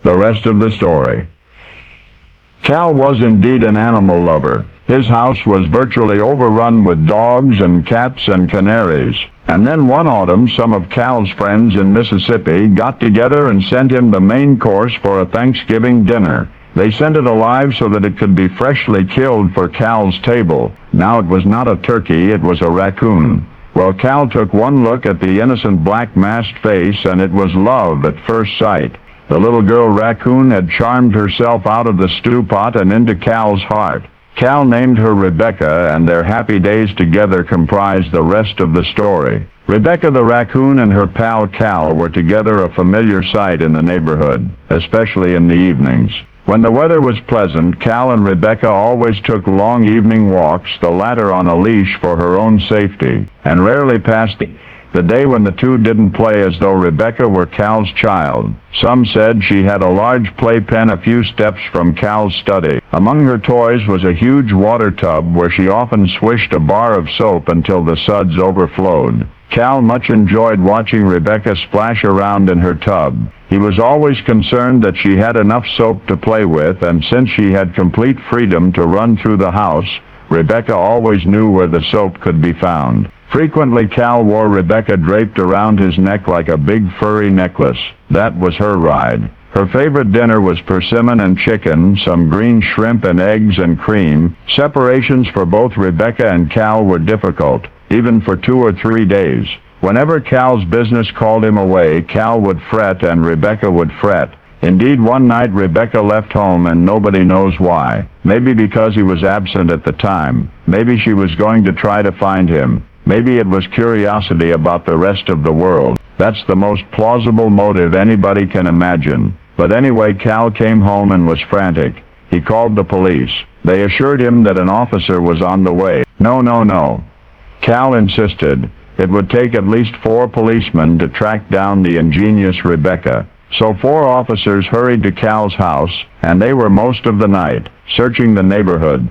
The rest of the story. Cal was indeed an animal lover. His house was virtually overrun with dogs and cats and canaries. And then one autumn, some of Cal's friends in Mississippi got together and sent him the main course for a Thanksgiving dinner. They sent it alive so that it could be freshly killed for Cal's table. Now it was not a turkey, it was a raccoon. Well, Cal took one look at the innocent black masked face, and it was love at first sight. The little girl raccoon had charmed herself out of the stew pot and into Cal's heart. Cal named her Rebecca, and their happy days together comprised the rest of the story. Rebecca the raccoon and her pal Cal were together a familiar sight in the neighborhood, especially in the evenings. When the weather was pleasant, Cal and Rebecca always took long evening walks, the latter on a leash for her own safety, and rarely passed the day when the two didn't play as though Rebecca were Cal's child. Some said she had a large playpen a few steps from Cal's study. Among her toys was a huge water tub where she often swished a bar of soap until the suds overflowed. Cal much enjoyed watching Rebecca splash around in her tub. He was always concerned that she had enough soap to play with, and since she had complete freedom to run through the house, Rebecca always knew where the soap could be found. Frequently Cal wore Rebecca draped around his neck like a big furry necklace. That was her ride. Her favorite dinner was persimmon and chicken, some green shrimp and eggs and cream. Separations for both Rebecca and Cal were difficult, even for 2 or 3 days. Whenever Cal's business called him away, Cal would fret and Rebecca would fret. Indeed, one night Rebecca left home and nobody knows why. Maybe because he was absent at the time. Maybe she was going to try to find him. Maybe it was curiosity about the rest of the world. That's the most plausible motive anybody can imagine. But anyway, Cal came home and was frantic. He called the police. They assured him that an officer was on the way. No. Cal insisted. It would take at least 4 policemen to track down the ingenious Rebecca. So 4 officers hurried to Cal's house, and they were most of the night, searching the neighborhood,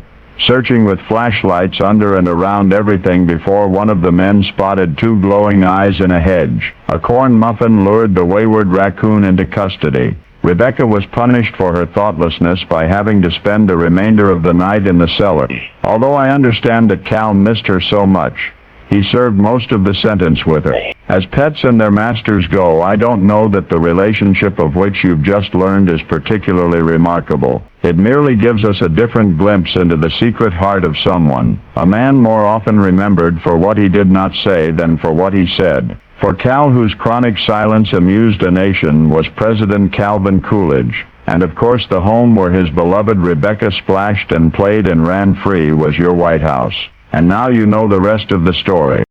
searching with flashlights under and around everything before one of the men spotted 2 glowing eyes in a hedge. A corn muffin lured the wayward raccoon into custody. Rebecca was punished for her thoughtlessness by having to spend the remainder of the night in the cellar. Although I understand that Cal missed her so much, he served most of the sentence with her. As pets and their masters go, I don't know that the relationship of which you've just learned is particularly remarkable. It merely gives us a different glimpse into the secret heart of someone. A man more often remembered for what he did not say than for what he said. For Cal, whose chronic silence amused a nation, was President Calvin Coolidge. And of course the home where his beloved Rebecca splashed and played and ran free was your White House. And now you know the rest of the story.